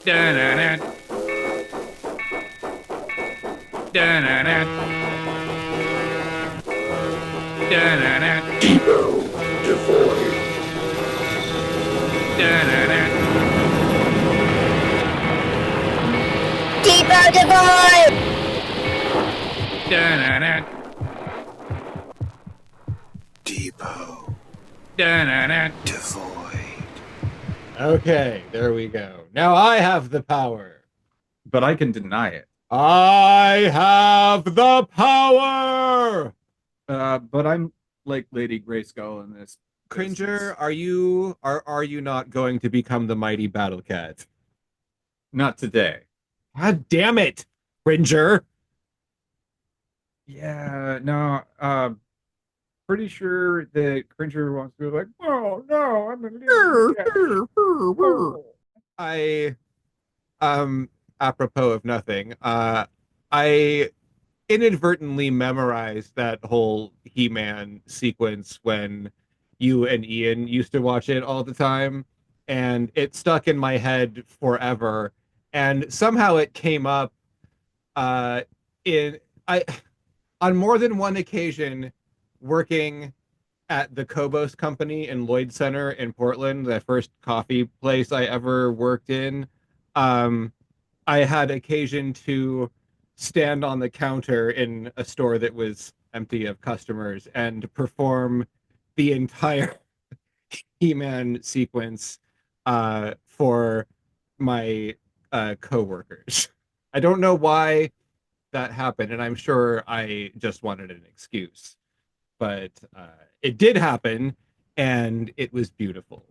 Da-na-na, da-na-na, da-na-na, Depot Devoid. da-na-na, Depot Devoid! da-na-na, Depot da-na-na. Devoid. Okay, there we go. Now I have the power. But I can deny it. I have the power. But I'm like Lady Grayskull in this Cringer, business. are you not going to become the mighty battle cat? Not today. God damn it, Cringer. Yeah, no, pretty sure that Cringer wants to be like, oh no, I'm a little cat. Oh. I apropos of nothing, I inadvertently memorized that whole He-Man sequence when you and Ian used to watch it all the time, and it stuck in my head forever. And somehow it came up uh, in I on more than one occasion working at the Kobos Company in Lloyd Center in Portland, the first coffee place I ever worked in. Um, I had occasion to stand on the counter in a store that was empty of customers and perform the entire He-Man sequence for my coworkers. I don't know why that happened, and I'm sure I just wanted an excuse, but it did happen, and it was beautiful.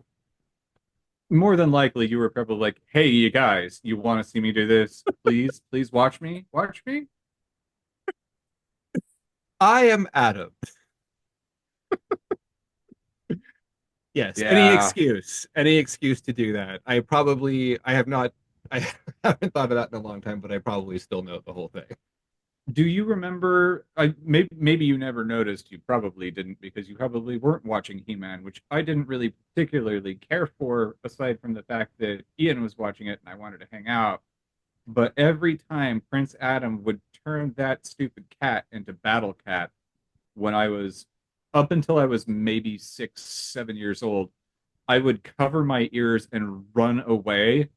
More than likely, you were probably like, hey, you guys, you want to see me do this? Please, please watch me. Watch me. I am Adam. Yes, Yeah. any excuse to do that. I have not, I haven't thought of that in a long time, but I probably still know the whole thing. Do you remember? Maybe you never noticed. You probably didn't because you probably weren't watching He-Man, which I didn't really particularly care for, aside from the fact that Ian was watching it and I wanted to hang out. But every time Prince Adam would turn that stupid cat into Battle Cat, when I was up until I was maybe 6, 7 years old, I would cover my ears and run away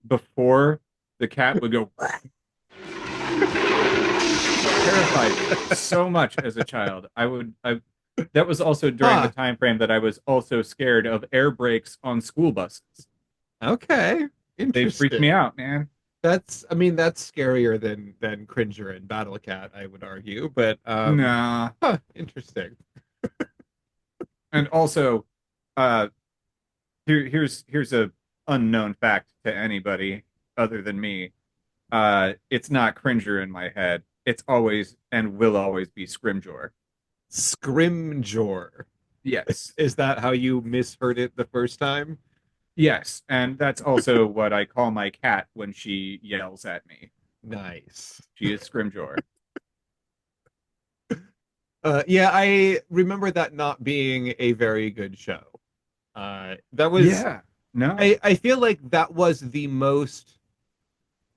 before the cat would go. Terrified me so much as a child. I that was also during the Huh. time frame that I was also scared of air brakes on school buses. Okay. They freaked me Interesting. out, man. I mean, that's scarier than Cringer and Battle Cat, I would argue. But Nah. interesting. And also, uh, here's a unknown fact to anybody other than me. It's not Cringer in my head. It's always and will always be Scrimgeour. Scrimgeour. Yes. Is that how you misheard it the first time? Yes, and that's also what I call my cat when she yells at me. Nice. She is Scrimgeour. Yeah, I remember that not being a very good show. That was Yeah. No. I feel like that was the most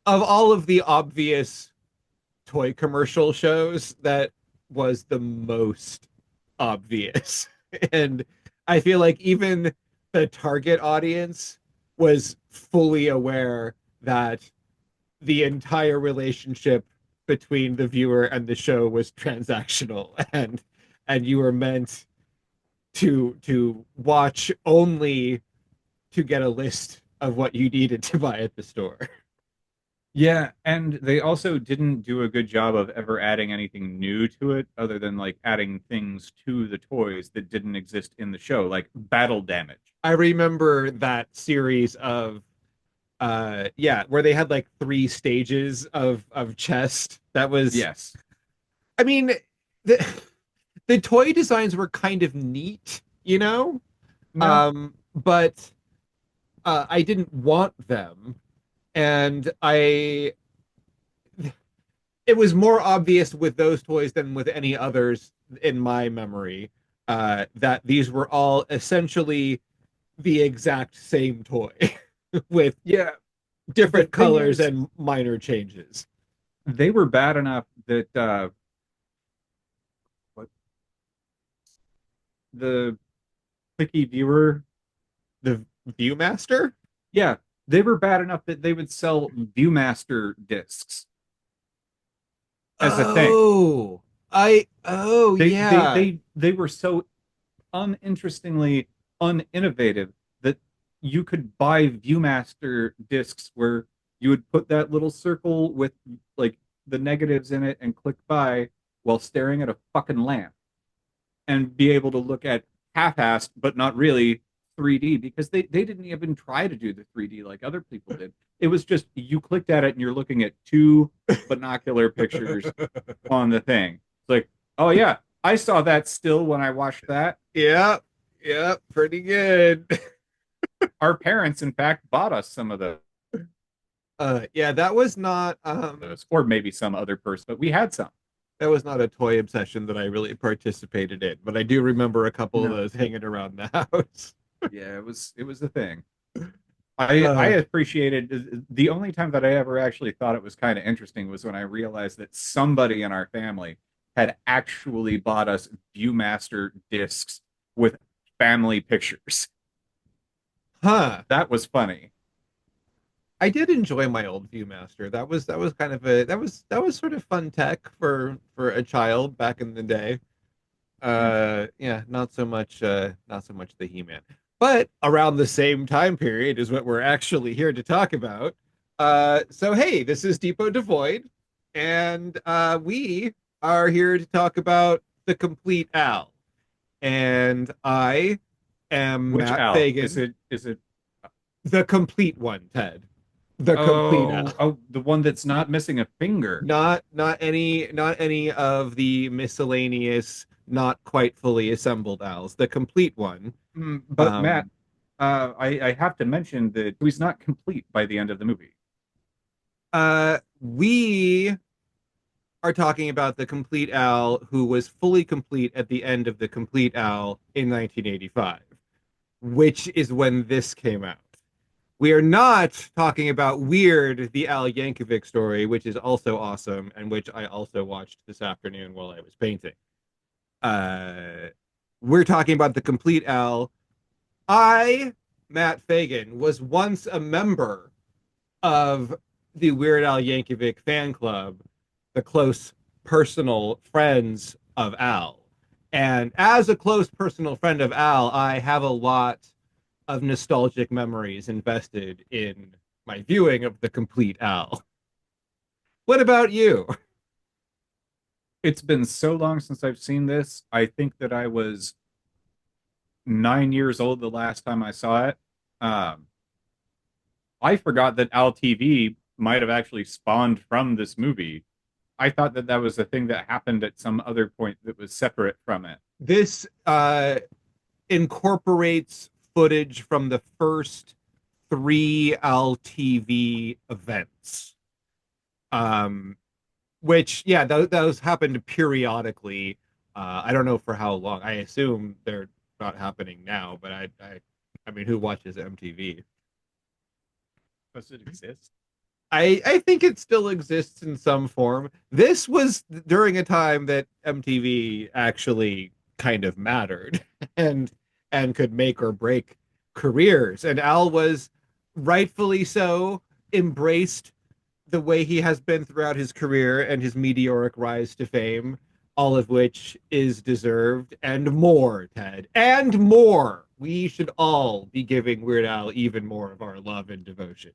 of all of the obvious toy commercial shows, that was the most obvious. And I feel like even the target audience was fully aware that the entire relationship between the viewer and the show was transactional, and you were meant to watch only to get a list of what you needed to buy at the store. Yeah, and they also didn't do a good job of ever adding anything new to it other than like adding things to the toys that didn't exist in the show, like battle damage. I remember that series of yeah, where they had like three stages of chest. That was, Yes. I mean, the the toy designs were kind of neat, you know? No. But I didn't want them, and I it was more obvious with those toys than with any others in my memory, that these were all essentially the exact same toy with Yeah. The different thing colors is, and minor changes. they were bad enough that what the clicky viewer, The Viewmaster? yeah, they were bad enough that they would sell Viewmaster discs as a thing. Oh, yeah. They were so uninterestingly uninnovative that you could buy Viewmaster discs where you would put that little circle with like the negatives in it and click buy while staring at a fucking lamp and be able to look at half-assed but not really 3D because they didn't even try to do the 3D like other people did. It was just you clicked at it and you're looking at two binocular pictures on the thing. It's like, oh yeah, I saw that still when I watched that. Yeah, yeah, pretty good. Our parents, in fact, bought us some of Yeah, that was not those, or maybe some other person, but we had some. that was not a toy obsession that I really participated in, but I do remember a couple of No, those hanging around the house. yeah, it was a thing. I Uh, appreciated the only time that I ever actually thought it was kind of interesting was when I realized that somebody in our family had actually bought us Viewmaster discs with family pictures. huh. That was funny. I did enjoy my old Viewmaster. That was kind of a that was sort of fun tech for a child back in the day. Yeah, not so much the He-Man. But around the same time period is what we're actually here to talk about. So hey, this is Depot Devoid, and we are here to talk about the Complete Al. And I am Which Matt Al? Fagan, Is it the complete one, Ted. The complete Al. the one that's not missing a finger. Not any of the miscellaneous, not quite fully assembled Als. The complete one. But Matt, Um, I have to mention that he's not complete by the end of the movie. we are talking about the complete Al who was fully complete at the end of the complete Al in 1985, which is when this came out. We are not talking about Weird, the Al Yankovic story, which is also awesome and which I also watched this afternoon while I was painting. Uh, we're talking about the complete Al. I, Matt Fagan, was once a member of the Weird Al Yankovic fan club, the close personal friends of Al. And as a close personal friend of Al, I have a lot of nostalgic memories invested in my viewing of the complete Al. What about you? It's been so long since I've seen this. I think that I was 9 years old the last time I saw it. Um, I forgot that Al TV might have actually spawned from this movie. I thought that that was a thing that happened at some other point that was separate from it. This incorporates footage from the first three LTV events. Um, which, yeah, those happened periodically. I don't know for how long. I assume they're not happening now, but I mean, who watches MTV? Does it exist? I think it still exists in some form. This was during a time that MTV actually kind of mattered and could make or break careers. And Al was rightfully so embraced the way he has been throughout his career and his meteoric rise to fame, all of which is deserved, and more, Ted, and more. We should all be giving Weird Al even more of our love and devotion.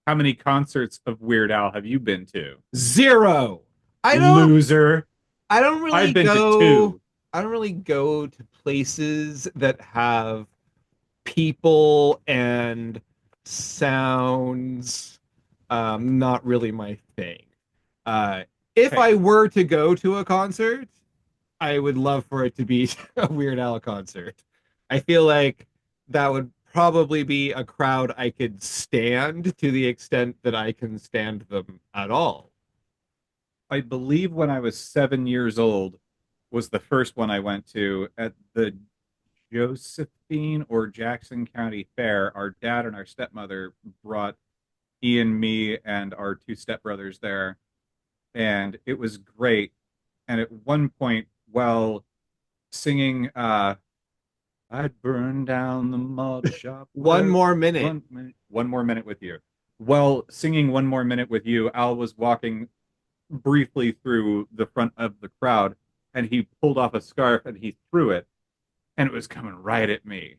How many concerts of Weird Al have you been to? Zero. I don't Loser. I don't I've really been to go two. I don't really go to places that have people and sounds. Not really my thing. Uh, if Okay. I were to go to a concert, I would love for it to be a Weird Al concert. I feel like that would probably be a crowd I could stand to the extent that I can stand them at all. I believe when I was 7 years old was the first one I went to at the Josephine or Jackson County Fair. Our dad and our stepmother brought Ian, me, and our two stepbrothers there, and it was great. And at one point, while singing I'd burn down the malt shop. One more minute. One more minute with you. While singing One More Minute with You, Al was walking briefly through the front of the crowd, and he pulled off a scarf and he threw it, and it was coming right at me.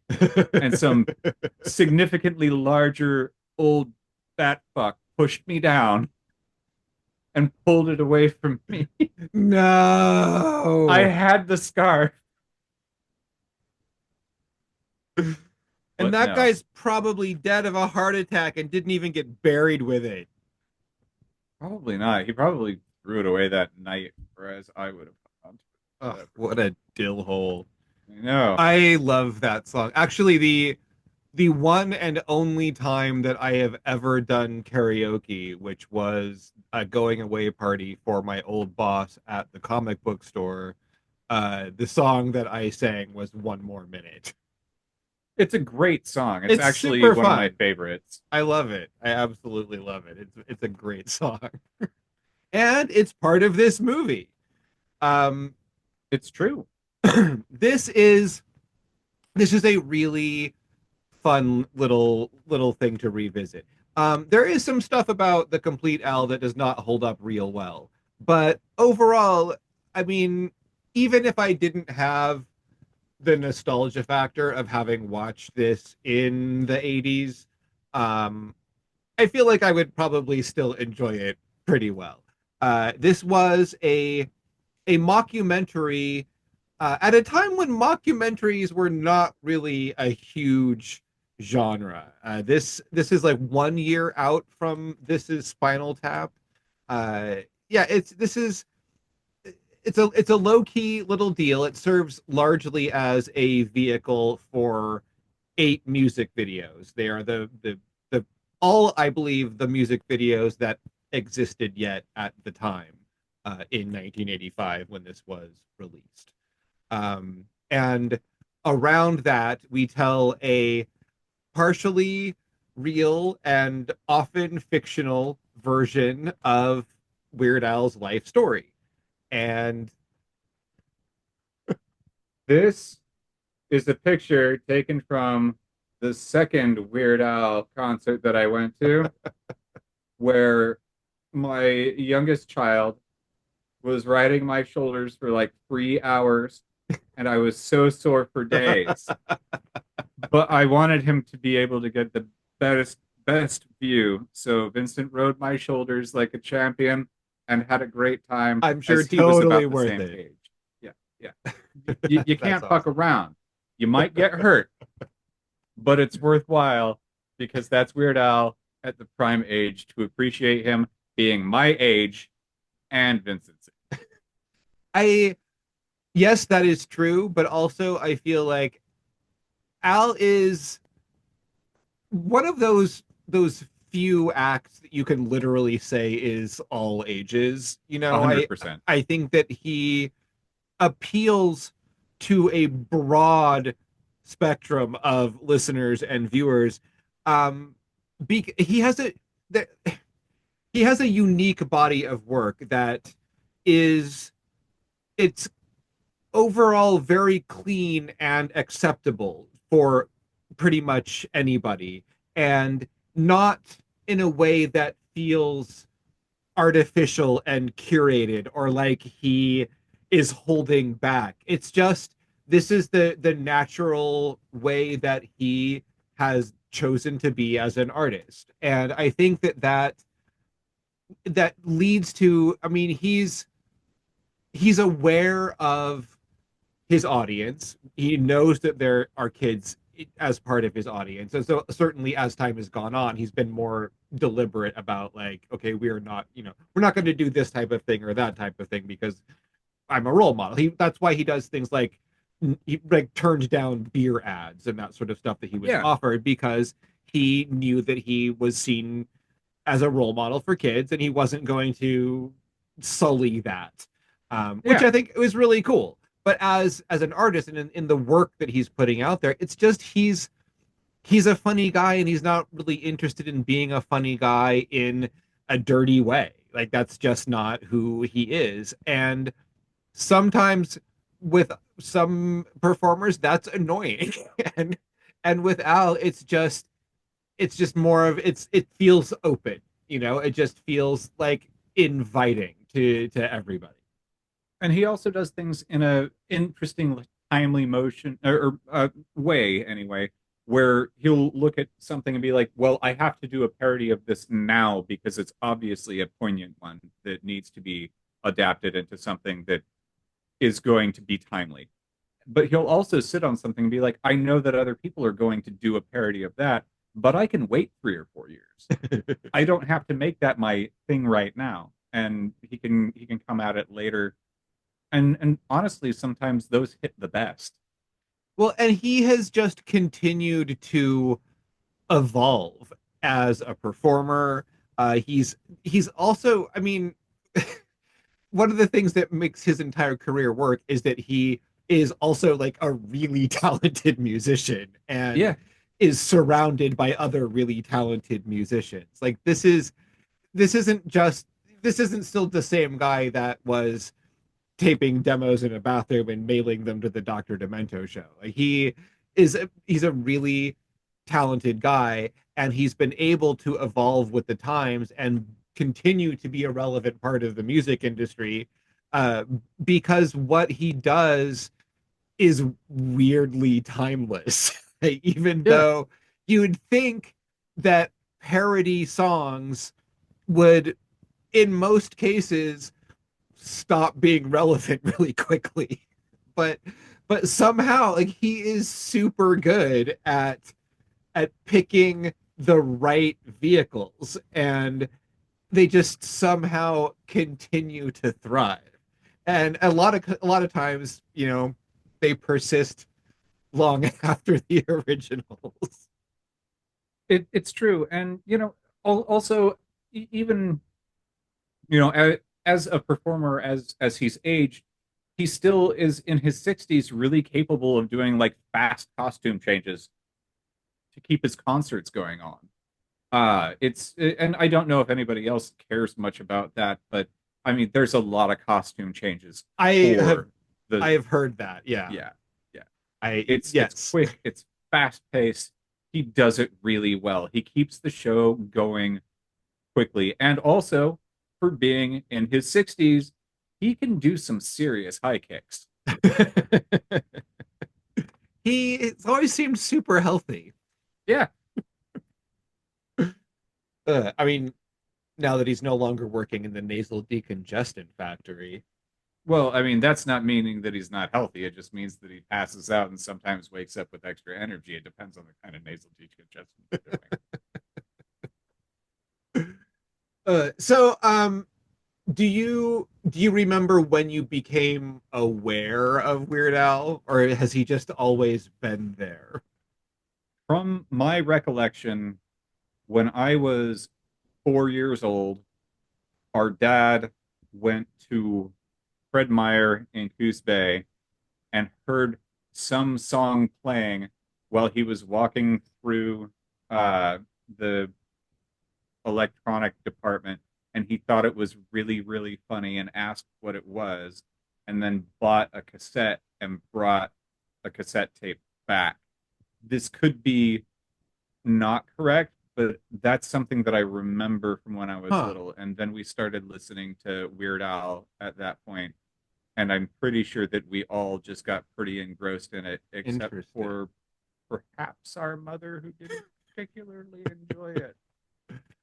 And some significantly larger old fat fuck pushed me down and pulled it away from me. No. I had the scarf. And But that no. guy's probably dead of a heart attack and didn't even get buried with it. Probably not. He probably threw it away that night, whereas I would have gone to it. Oh, what a dill hole. I know. I love that song. Actually, the one and only time that I have ever done karaoke, which was a going away party for my old boss at the comic book store, the song that I sang was One More Minute. It's a great song. It's actually super one fun. of my favorites. I love it. I absolutely love it. It's a great song. And it's part of this movie. It's true. This is a really fun little thing to revisit. There is some stuff about the Compleat Al that does not hold up real well. But overall, I mean, even if I didn't have the nostalgia factor of having watched this in the 80s, I feel like I would probably still enjoy it pretty well. This was a mockumentary at a time when mockumentaries were not really a huge genre. This is like 1 year out from This Is Spinal Tap. Yeah, it's a low-key little deal. It serves largely as a vehicle for 8 music videos. They are the all, I believe, the music videos that existed yet at the time in 1985 when this was released. And around that, we tell a partially real and often fictional version of Weird Al's life story. And this is a picture taken from the second Weird Al concert that I went to, where my youngest child was riding my shoulders for like 3 hours, and I was so sore for days. But I wanted him to be able to get the best view. So Vincent rode my shoulders like a champion and had a great time. I'm sure as he was totally about the worth same it. age. Yeah. You can't That's fuck around. You might get hurt, but it's worthwhile because that's Weird Al at the prime age to appreciate him being my age and Vincent's. Yes, that is true, but also I feel like Al is one of those few acts that you can literally say is all ages. You know, 100%. I think that he appeals to a broad spectrum of listeners and viewers. He has a unique body of work that it's overall very clean and acceptable for pretty much anybody, and not in a way that feels artificial and curated or like he is holding back. It's just, this is the natural way that he has chosen to be as an artist. And I think that leads to, I mean, he's aware of his audience. He knows that there are kids as part of his audience. And so certainly as time has gone on, he's been more deliberate about like, okay, we're not going to do this type of thing or that type of thing because I'm a role model. That's why he does things like he like turned down beer ads and that sort of stuff that he was offered, because he knew that he was seen as a role model for kids and he wasn't going to sully that, which I think was really cool. but as an artist and in the work that he's putting out there, it's just he's a funny guy, and he's not really interested in being a funny guy in a dirty way. Like, that's just not who he is. And sometimes with some performers that's annoying. and and with Al, it's just more of it feels open, it just feels like inviting to everybody. And he also does things in a interesting, timely motion or way anyway, where he'll look at something and be like, "Well, I have to do a parody of this now because it's obviously a poignant one that needs to be adapted into something that is going to be timely." But he'll also sit on something and be like, "I know that other people are going to do a parody of that, but I can wait 3 or 4 years. I don't have to make that my thing right now." And he can come at it later, and honestly, sometimes those hit the best. Well, and he has just continued to evolve as a performer. He's also, I mean, one of the things that makes his entire career work is that he is also like a really talented musician and Yeah, is surrounded by other really talented musicians. Like, this isn't still the same guy that was taping demos in a bathroom and mailing them to the Dr. Demento show. Like, he's a really talented guy, and he's been able to evolve with the times and continue to be a relevant part of the music industry, uh, because what he does is weirdly timeless. Even yeah. though you would think that parody songs would, in most cases, stop being relevant really quickly. But but somehow, like, he is super good at picking the right vehicles, and they just somehow continue to thrive. And a lot of times, they persist long after the originals. It's true, and also even as a performer, as he's aged, he still is in his 60s really capable of doing like fast costume changes to keep his concerts going on. It's and I don't know if anybody else cares much about that, but I mean, there's a lot of costume changes I have for the I have heard that. Yeah. yeah, yeah. I It's Yes. quick, it's fast paced. He does it really well. He keeps the show going quickly, and also for being in his 60s, he can do some serious high kicks. It's always seemed super healthy. Yeah. I mean, now that he's no longer working in the nasal decongestant factory. Well, I mean, that's not meaning that he's not healthy. It just means that he passes out and sometimes wakes up with extra energy. It depends on the kind of nasal decongestion he's doing. So, do you remember when you became aware of Weird Al, or has he just always been there? From my recollection, when I was 4 years old, our dad went to Fred Meyer in Coos Bay and heard some song playing while he was walking through the electronic department, and he thought it was really, really funny and asked what it was, and then bought a cassette and brought a cassette tape back. This could be not correct, but that's something that I remember from when I was Huh. little. And then we started listening to Weird Al at that point, and I'm pretty sure that we all just got pretty engrossed in it, except Interesting. for perhaps our mother, who didn't particularly enjoy it.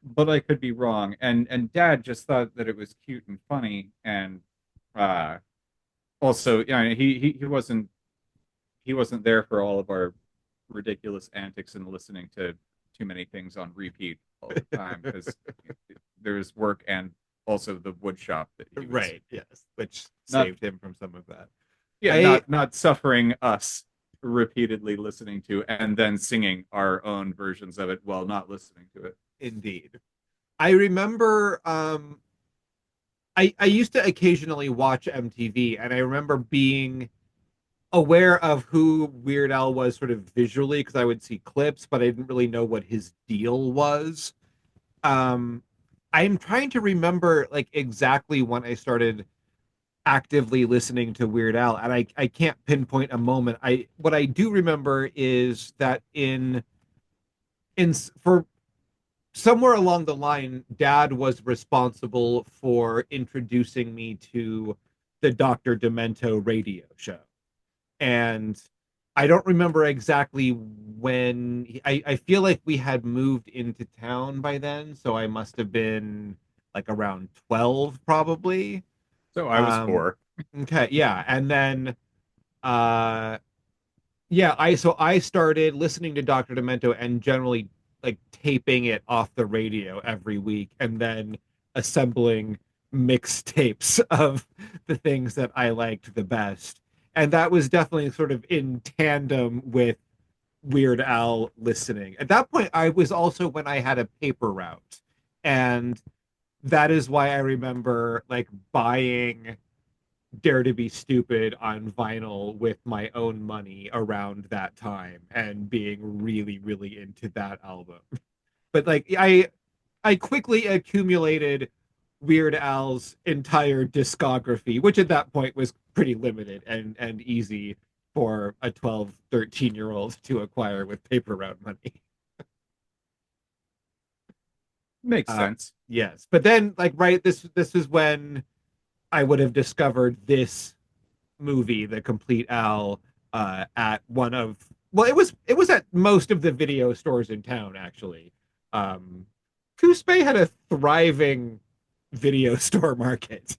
But I could be wrong. And Dad just thought that it was cute and funny, and uh, also, yeah, he wasn't there for all of our ridiculous antics and listening to too many things on repeat all the time, because there was work and also the wood shop that he was Right, yes, which not, saved him from some of that. yeah, I not suffering us repeatedly listening to and then singing our own versions of it while not listening to it. Indeed. I remember I used to occasionally watch MTV, and I remember being aware of who Weird Al was sort of visually because I would see clips, but I didn't really know what his deal was. Um, I'm trying to remember like exactly when I started actively listening to Weird Al, and I can't pinpoint a moment. I what I do remember is that in for somewhere along the line, Dad was responsible for introducing me to the Dr. Demento radio show. And I don't remember exactly when. I feel like we had moved into town by then, so I must have been like around 12 probably. So I was Um, 4. okay, yeah. And then uh yeah, I started listening to Dr. Demento and generally like taping it off the radio every week and then assembling mixtapes of the things that I liked the best. And that was definitely sort of in tandem with Weird Al listening. At that point, I was also when I had a paper route. And that is why I remember like buying Dare to Be Stupid on vinyl with my own money around that time and being really, really into that album. But like I quickly accumulated Weird Al's entire discography, which at that point was pretty limited and easy for a 12, 13-year old to acquire with paper route money. Makes Uh, sense. yes. But then like right this is when I would have discovered this movie, The Complete Owl, at one of well, it was at most of the video stores in town actually. Um, Coos had a thriving video store market,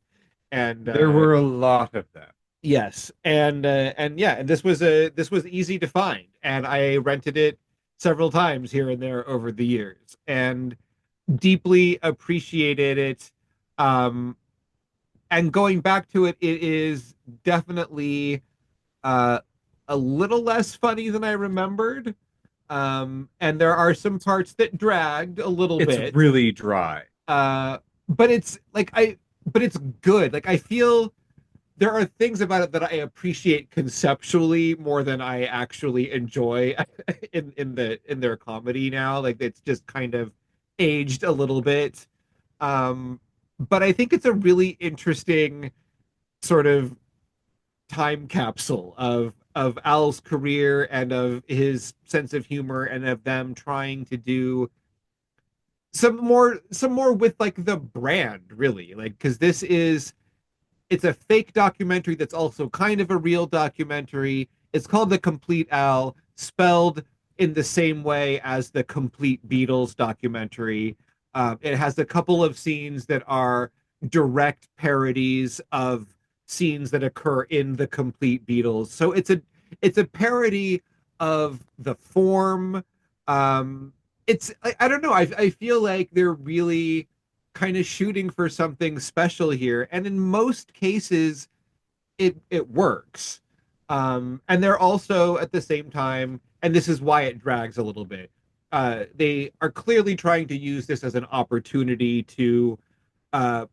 and There were a lot of them. yes, and yeah, and this was easy to find, and I rented it several times here and there over the years, and deeply appreciated it. Um, and going back to it, it is definitely uh, a little less funny than I remembered. And there are some parts that dragged a little It's bit. really dry. Uh, but it's like but it's good. Like I feel there are things about it that I appreciate conceptually more than I actually enjoy in their comedy now. Like it's just kind of aged a little bit. Um, but I think it's a really interesting sort of time capsule of Al's career and of his sense of humor and of them trying to do some more with like the brand really like because this is it's a fake documentary that's also kind of a real documentary. It's called The Complete Al, spelled in the same way as the Complete Beatles documentary. It has a couple of scenes that are direct parodies of scenes that occur in the Complete Beatles. So it's a parody of the form. It's I don't know. I feel like they're really kind of shooting for something special here, and in most cases, it works. And they're also at the same time, and this is why it drags a little bit. They are clearly trying to use this as an opportunity to uh,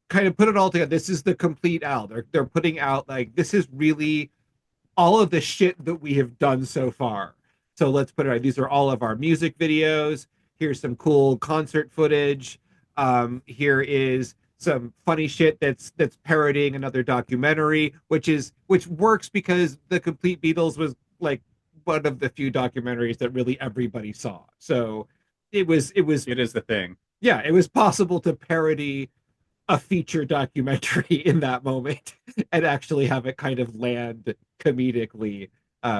kind of put it all together. This is the complete Al. They're putting out like this is really all of the shit that we have done so far. So let's put it right. These are all of our music videos. Here's some cool concert footage. Here is some funny shit that's parodying another documentary, which works because the Complete Beatles was like one of the few documentaries that really everybody saw. So it was It is the thing. yeah, it was possible to parody a feature documentary in that moment and actually have it kind of land comedically,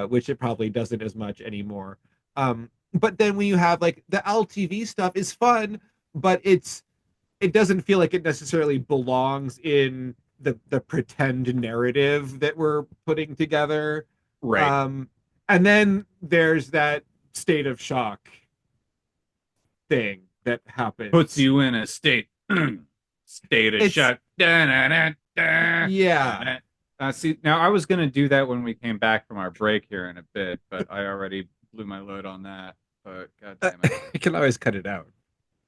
which it probably doesn't as much anymore. But then when you have like the LTV stuff is fun, but it doesn't feel like it necessarily belongs in the pretend narrative that we're putting together. Right. Um, and then there's that state of shock thing that Puts happens. you in a state state of It's shock. Da, da, da, da, da, yeah. da. See, now I was gonna do that when we came back from our break here in a bit, but I already blew my load on that. But god damn it. I can always cut it out.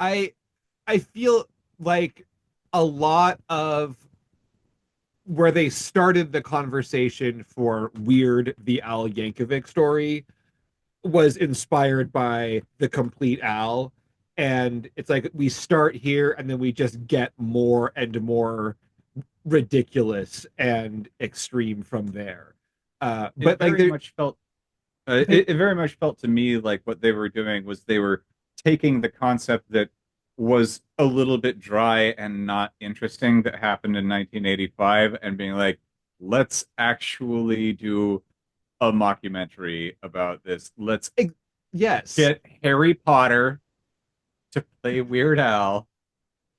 I I feel like a lot of where they started the conversation for Weird the Al Yankovic story was inspired by the Complete Al. And it's like we start here and then we just get more and more ridiculous and extreme from there. It But like very there, much felt they, it very much felt to me like what they were doing was they were taking the concept that was a little bit dry and not interesting that happened in 1985 and being like, let's actually do a mockumentary about this. Let's yes, get Harry Potter to play Weird Al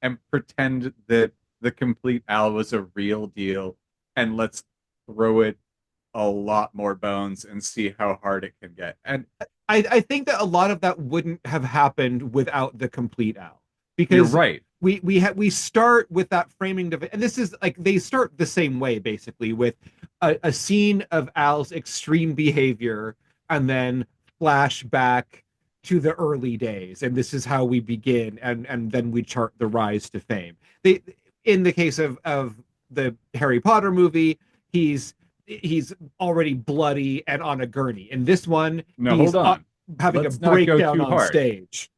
and pretend that the Complete Al was a real deal, and let's throw it a lot more bones and see how hard it can get. And I think that a lot of that wouldn't have happened without the Complete Al, you're because right. we start with that framing of it, and this is like they start the same way basically with a scene of Al's extreme behavior, and then flashback to the early days, and this is how we begin, and then we chart the rise to fame. They, in the case of the Harry Potter movie, he's already bloody and on a gurney. In this one, No, he's hold on. having a Let's not go breakdown too on hard stage.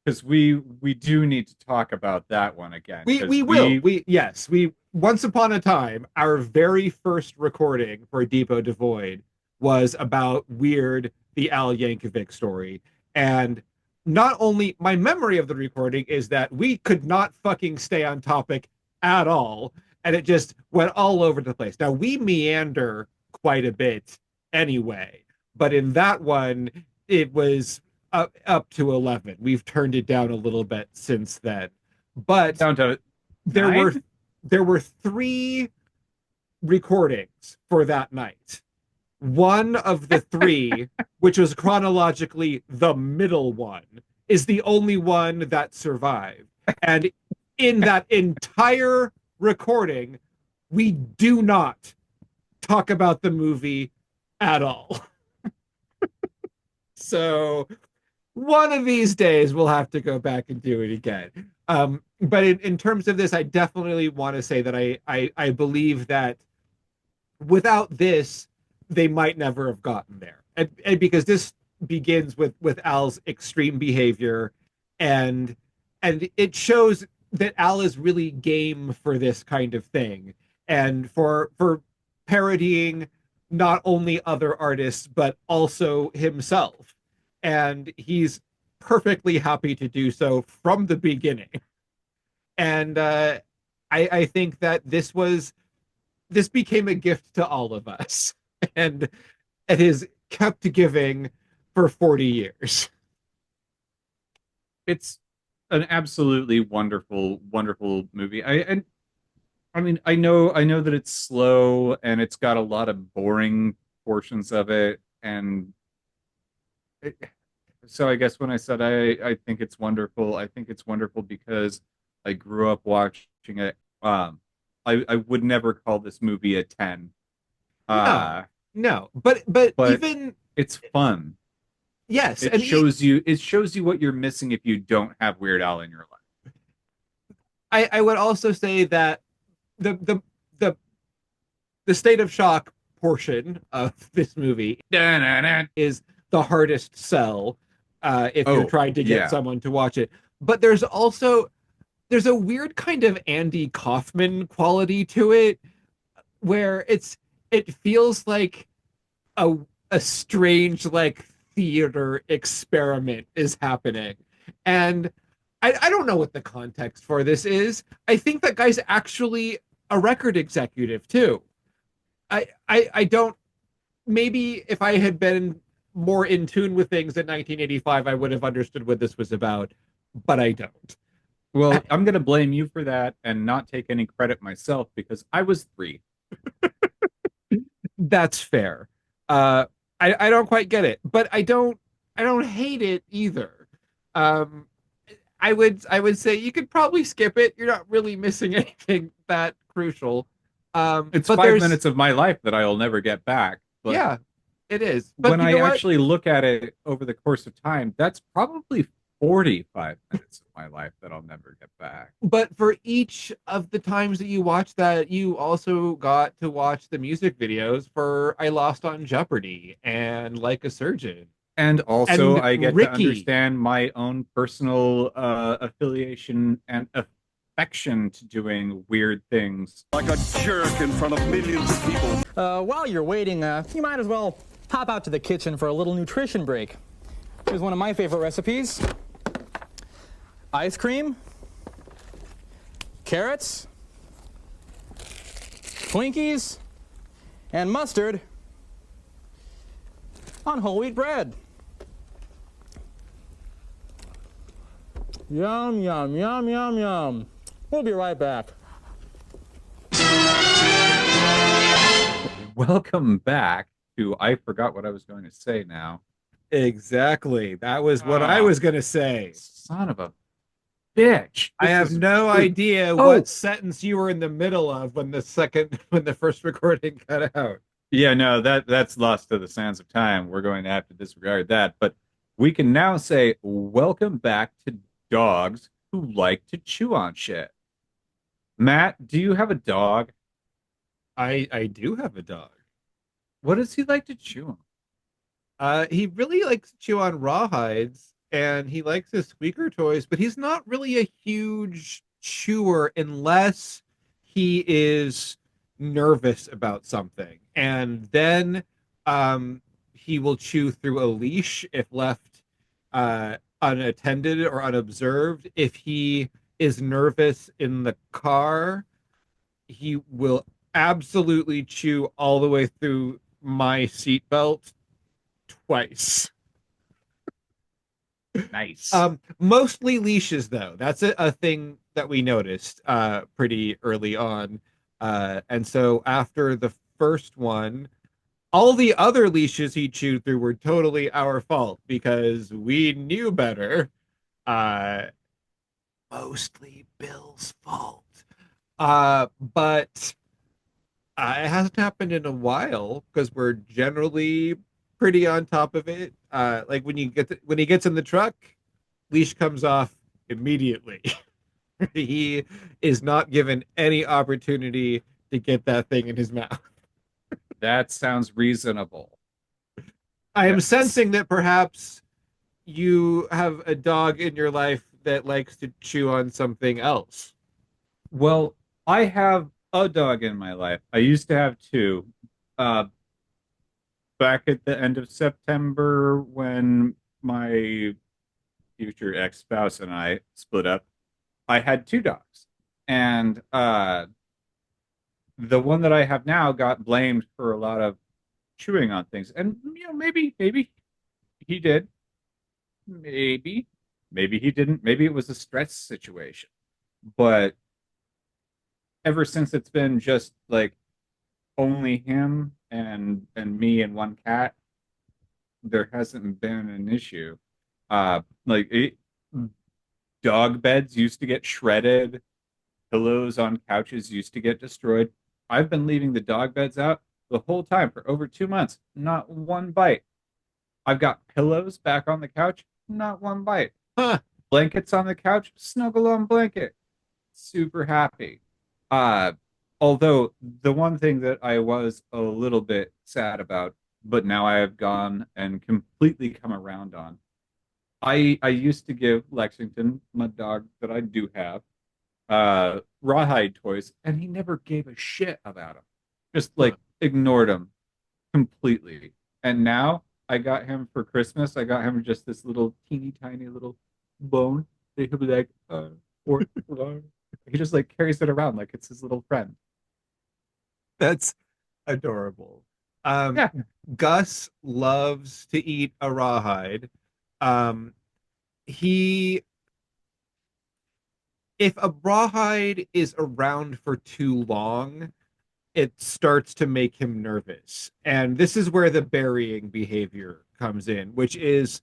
because we do need to talk about that one again We because will. We Yes, we once upon a time, our very first recording for Depot Devoid was about Weird the Al Yankovic story. And not only my memory of the recording is that we could not fucking stay on topic at all, and it just went all over the place. Now we meander quite a bit anyway, but in that one it was up to 11. We've turned it down a little bit since then. But down to there were nine. there were three recordings for that night. One of the three, which was chronologically the middle one, is the only one that survived. And in that entire recording, we do not talk about the movie at all. So one of these days we'll have to go back and do it again. But in terms of this, I definitely want to say that I believe that without this, they might never have gotten there. And because this begins with Al's extreme behavior, and it shows that Al is really game for this kind of thing, and for parodying not only other artists but also himself. And he's perfectly happy to do so from the beginning. And I think that this became a gift to all of us, and it has kept giving for 40 years. It's an absolutely wonderful, wonderful movie. I mean, I know that it's slow and it's got a lot of boring portions of it, and it, so I guess when I said I think it's wonderful, I think it's wonderful because I grew up watching it. I would never call this movie a 10. No, Uh, no, but but even it's fun. yes, It shows you what you're missing if you don't have Weird Al in your life. I would also say that the the the the state of shock portion of this movie is the hardest sell if you're Oh, trying to get yeah. someone to watch it. But there's a weird kind of Andy Kaufman quality to it, where it feels like a a strange like theater experiment is happening. And I don't know what the context for this is. I think that guy's actually a record executive too. I don't, maybe if I had been more in tune with things in 1985, I would have understood what this was about, but I don't. Well, I'm going to blame you for that and not take any credit myself because I was 3. That's fair. I don't quite get it, but I don't hate it either. Um, I would say you could probably skip it. You're not really missing anything that crucial. It's But 5 minutes of my life that I'll never get back. But yeah, it is. But when you I know what? actually look at it over the course of time, that's probably 45 minutes of my life that I'll never get back. But for each of the times that you watched that, you also got to watch the music videos for I Lost on Jeopardy and Like a Surgeon And also, and I get to Ricky. understand my own personal affiliation and affection to doing weird things. Like a jerk in front of millions of people. While you're waiting, you might as well hop out to the kitchen for a little nutrition break. Here's one of my favorite recipes. Ice cream, carrots, Twinkies, and mustard on whole wheat bread. Yum, yum, yum, yum, yum. We'll be right back. Welcome back to I forgot what I was going to say now. Exactly. That was what I was going to say. Son of a bitch. I have no idea what sentence you were in the middle of when the first recording cut out. Yeah, no, that's lost to the sands of time. We're going to have to disregard that. But we can now say welcome back to dogs who like to chew on shit. Matt, do you have a dog? I do have a dog. What does he like to chew on? He really likes to chew on rawhides and he likes his squeaker toys, but he's not really a huge chewer unless he is nervous about something. And then he will chew through a leash if left unattended or unobserved. If he is nervous in the car, he will absolutely chew all the way through my seatbelt twice. Nice. Mostly leashes, though. That's a thing that we noticed pretty early on. And so after the first one, all the other leashes he chewed through were totally our fault because we knew better. Mostly Bill's fault. But it hasn't happened in a while because we're generally pretty on top of it. Like when he gets in the truck, leash comes off immediately. He is not given any opportunity to get that thing in his mouth. That sounds reasonable. I am sensing that perhaps you have a dog in your life that likes to chew on something else. Well, I have a dog in my life. I used to have two. Back at the end of September, when my future ex-spouse and I split up, I had two dogs. And the one that I have now got blamed for a lot of chewing on things. And maybe he did. Maybe he didn't. Maybe it was a stress situation. But ever since it's been just like only him and me and one cat, there hasn't been an issue. Dog beds used to get shredded, pillows on couches used to get destroyed. I've been leaving the dog beds out the whole time for over 2 months, not one bite. I've got pillows back on the couch, not one bite. Huh. Blankets on the couch, snuggle on blanket. Super happy. Although the one thing that I was a little bit sad about, but now I have gone and completely come around on. I used to give Lexington, my dog that I do have, rawhide toys, and he never gave a shit about them. Just like ignored them completely. And now I got him for Christmas. I got him just this little teeny tiny little bone. He'll be like, or he just like carries it around like it's his little friend. That's adorable. Yeah. Gus loves to eat a rawhide. If a rawhide is around for too long, it starts to make him nervous. And this is where the burying behavior comes in, which is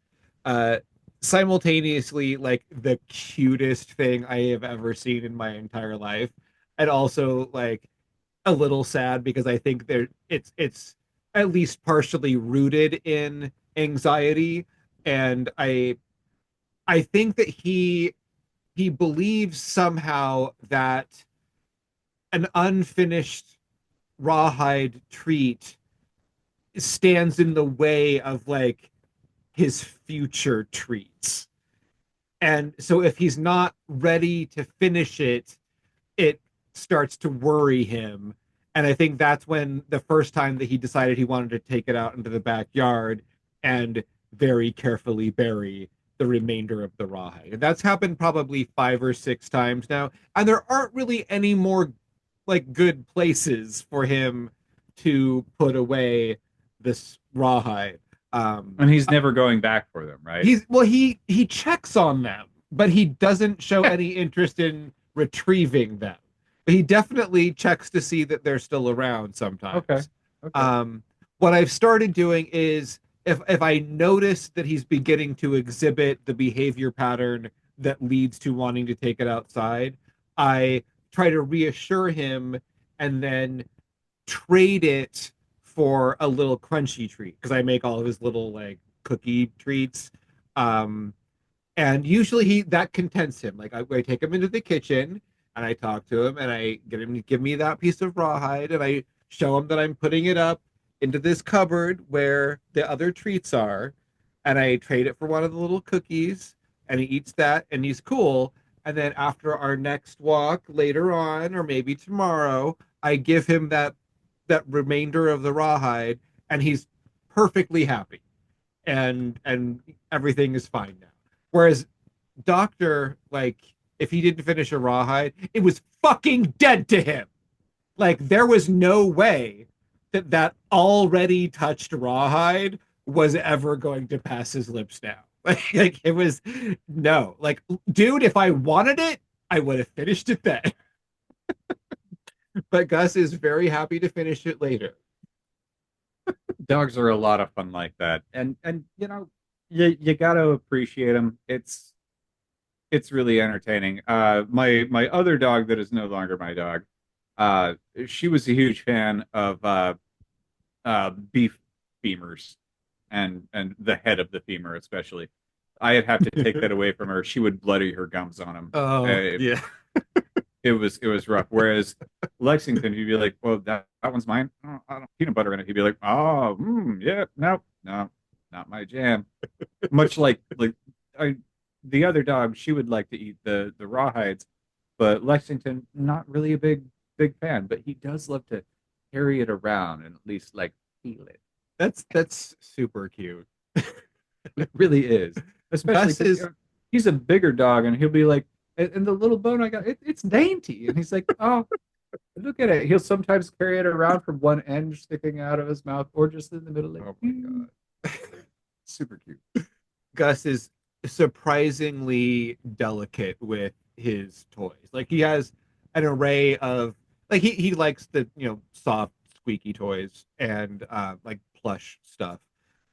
simultaneously like the cutest thing I have ever seen in my entire life, and also like a little sad because I think it's at least partially rooted in anxiety. And I think that he believes somehow that an unfinished rawhide treat stands in the way of like his future treats. And so if he's not ready to finish it, it starts to worry him. And I think that's when the first time that he decided he wanted to take it out into the backyard and very carefully bury the remainder of the rawhide. And that's happened probably 5 or 6 times now. And there aren't really any more like good places for him to put away this rawhide. And he's never going back for them, right? He checks on them, but he doesn't show any interest in retrieving them. But he definitely checks to see that they're still around sometimes. Okay. What I've started doing is if I notice that he's beginning to exhibit the behavior pattern that leads to wanting to take it outside, I try to reassure him and then trade it for a little crunchy treat because I make all of his little like cookie treats. And usually that contents him. Like I take him into the kitchen and I talk to him and I get him to give me that piece of rawhide and I show him that I'm putting it up into this cupboard where the other treats are, and I trade it for one of the little cookies and he eats that and he's cool. And then after our next walk later on, or maybe tomorrow, I give him that remainder of the rawhide and he's perfectly happy and everything is fine now. Whereas Doctor, like, if he didn't finish a rawhide, it was fucking dead to him. Like, there was no way that already touched rawhide was ever going to pass his lips now. Like, it was no. Like, dude, if I wanted it, I would have finished it then. But Gus is very happy to finish it later. Dogs are a lot of fun like that, and you know, you got to appreciate them. It's really entertaining. My other dog that is no longer my dog, she was a huge fan of beef femurs and the head of the femur especially. I'd have to take that away from her. She would bloody her gums on him. Oh, yeah. It was rough. Whereas Lexington, he'd be like, "Well, that one's mine. Oh, I don't peanut butter in it." He'd be like, "Oh, yeah, no, not my jam." Much like the other dog, she would like to eat the rawhides, but Lexington not really a big fan. But he does love to carry it around and at least like feel it. That's super cute. It really is, especially because he's a bigger dog, and he'll be like, "And the little bone I got, it's dainty," and he's like, "Oh, look at it." He'll sometimes carry it around from one end sticking out of his mouth, or just in the middle. Like, oh my god, super cute. Gus is surprisingly delicate with his toys. Like he has an array of like he likes the soft squeaky toys and like plush stuff,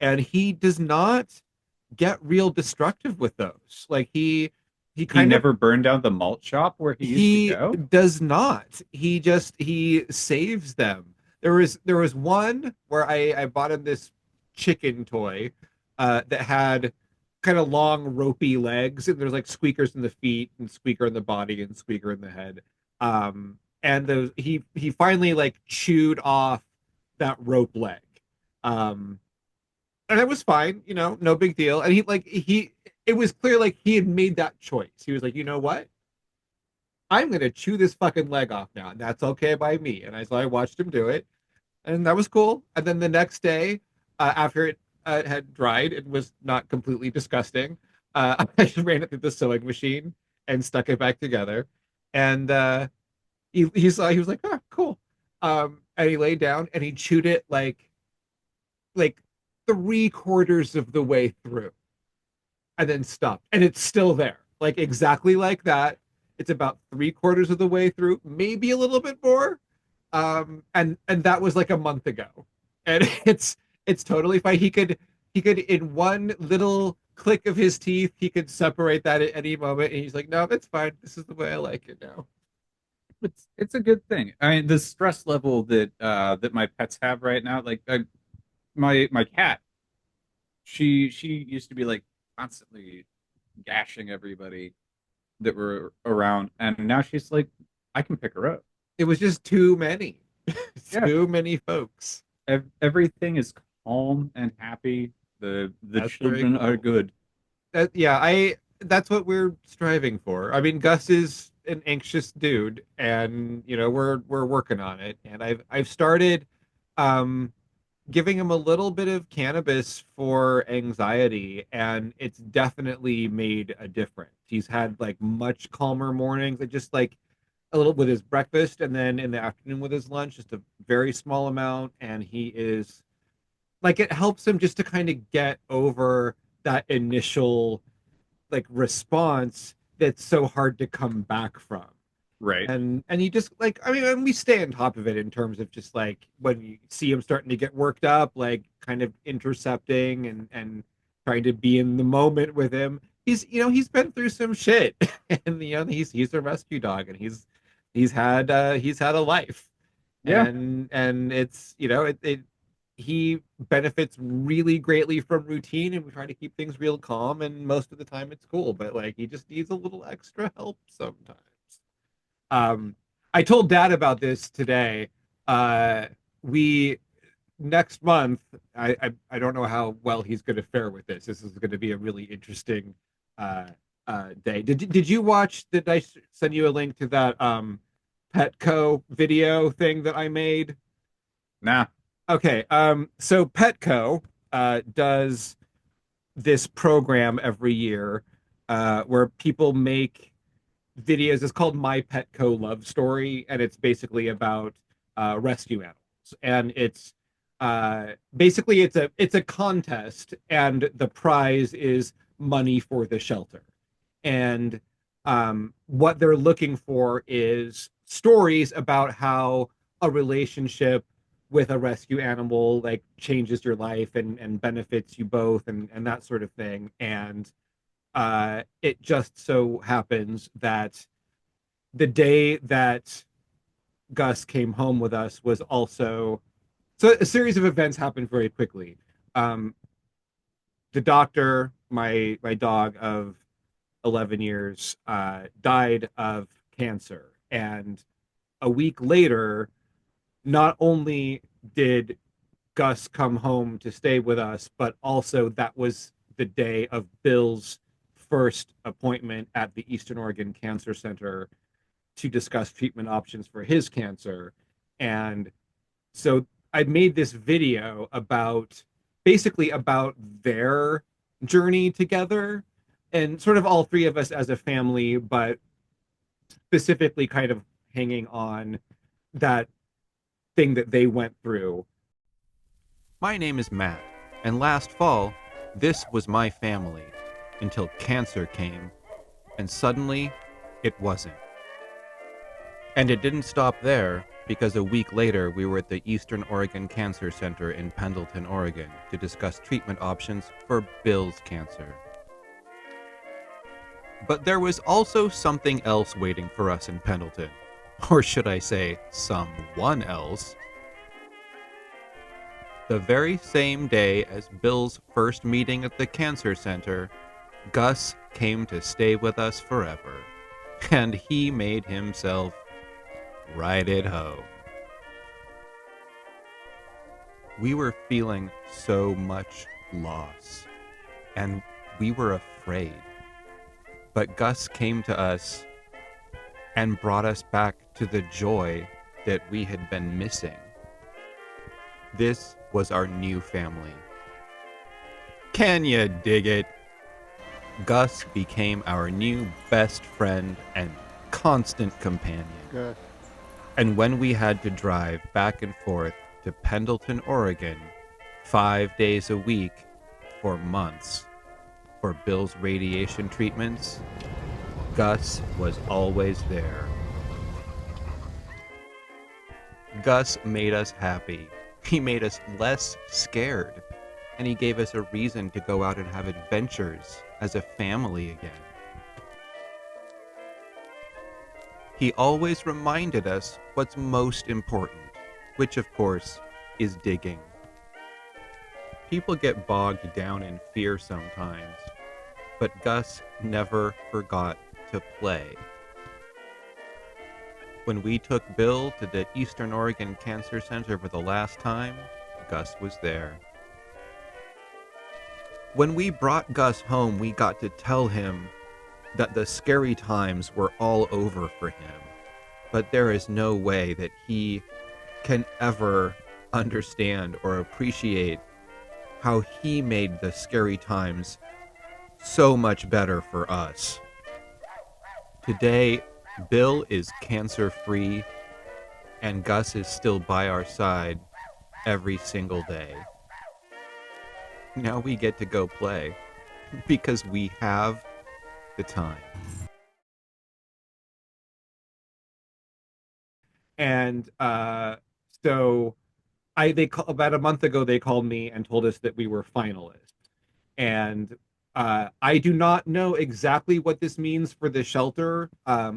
and he does not get real destructive with those. Like he never burned down the malt shop where he used to go. Does not. He saves them. There was one where I bought him this chicken toy that had kind of long ropey legs, and there's like squeakers in the feet and squeaker in the body and squeaker in the head. And he finally like chewed off that rope leg. And it was fine, no big deal. And it was clear like he had made that choice. He was like, you know what? I'm gonna chew this fucking leg off now, and that's okay by me. And so I watched him do it, and that was cool. And then the next day, after it had dried and was not completely disgusting, I just ran it through the sewing machine and stuck it back together. And he was like, oh, cool. And he laid down and he chewed it like 3/4 of the way through, and then stopped. And it's still there, like exactly like that. It's about 3/4 of the way through, maybe a little bit more. And that was like a month ago, and it's totally fine. He could in one little click of his teeth, he could separate that at any moment, and he's like, no, it's fine. This is the way I like it now. It's a good thing. I mean, the stress level that my pets have right now, like my cat, she used to be like constantly gashing everybody that were around. And now she's like, I can pick her up. It was just too many, Yeah. too many folks. Everything is calm and happy. The That's very children are cool. good. That's what we're striving for. I mean, Gus is an anxious dude, and we're working on it. And I've started um giving him a little bit of cannabis for anxiety, and it's definitely made a difference. He's had like much calmer mornings, and just like a little with his breakfast, and then in the afternoon with his lunch, just a very small amount, and he is like, it helps him just to kind of get over that initial like response that's so hard to come back from. Right. And you just like, I mean, and we stay on top of it in terms of just like when you see him starting to get worked up, like kind of intercepting and trying to be in the moment with him. He's been through some shit, and he's a rescue dog, and he's had a life, Yeah. and it's he benefits really greatly from routine, and we try to keep things real calm, and most of the time it's cool, but like he just needs a little extra help sometimes. I told Dad about this today. We Next month, I don't know how well he's going to fare with this. This is going to be a really interesting day. Did you watch? Did I send you a link to that Petco video thing that I made? Nah. Okay. So Petco does this program every year where people make videos. It's called My Petco Love Story, and it's basically about rescue animals. And it's basically it's a contest, and the prize is money for the shelter. And what they're looking for is stories about how a relationship with a rescue animal like changes your life and benefits you both, and that sort of thing. And it just so happens that the day that Gus came home with us was also, so a series of events happened very quickly. The doctor, my dog of 11 years, died of cancer, and a week later, not only did Gus come home to stay with us, but also that was the day of Bill's first appointment at the Eastern Oregon Cancer Center to discuss treatment options for his cancer. And so I made this video about basically about their journey together, and sort of all three of us as a family, but specifically kind of hanging on that thing that they went through. My name is Matt, and last fall, this was my family until cancer came, and suddenly, it wasn't. And it didn't stop there, because a week later we were at the Eastern Oregon Cancer Center in Pendleton, Oregon, to discuss treatment options for Bill's cancer. But there was also something else waiting for us in Pendleton. Or should I say, someone else. The very same day as Bill's first meeting at the cancer center, Gus came to stay with us forever. And he made himself right at home. We were feeling so much loss, and we were afraid. But Gus came to us and brought us back to the joy that we had been missing. This was our new family. Can you dig it? Gus became our new best friend and constant companion. Good. And when we had to drive back and forth to Pendleton, Oregon, 5 days a week for months for Bill's radiation treatments, Gus was always there. Gus made us happy. He made us less scared. And he gave us a reason to go out and have adventures as a family again. He always reminded us what's most important, which of course is digging. People get bogged down in fear sometimes, But Gus never forgot to play. When we took Bill to the Eastern Oregon Cancer Center for the last time, Gus was there. When we brought Gus home, we got to tell him that the scary times were all over for him. But there is no way that he can ever understand or appreciate how he made the scary times so much better for us. Today, Bill is cancer-free, and Gus is still by our side every single day. Now we get to go play because we have the time. And so about a month ago, they called me and told us that we were finalists. And I do not know exactly what this means for the shelter.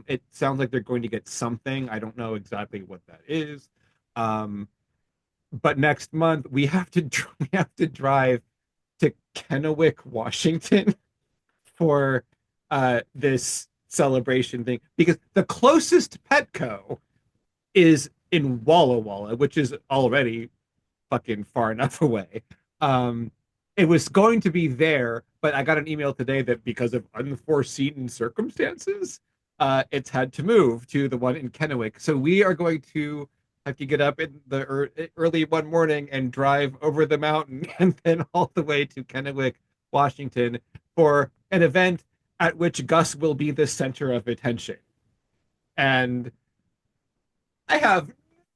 It sounds like they're going to get something. I don't know exactly what that is. But next month we have to drive to Kennewick, Washington, for this celebration thing, because the closest Petco is in Walla Walla, which is already fucking far enough away. It was going to be there, but I got an email today that because of unforeseen circumstances, it's had to move to the one in Kennewick. So we are going to have to get up in the early one morning and drive over the mountain and then all the way to Kennewick, Washington, for an event at which Gus will be the center of attention. And I have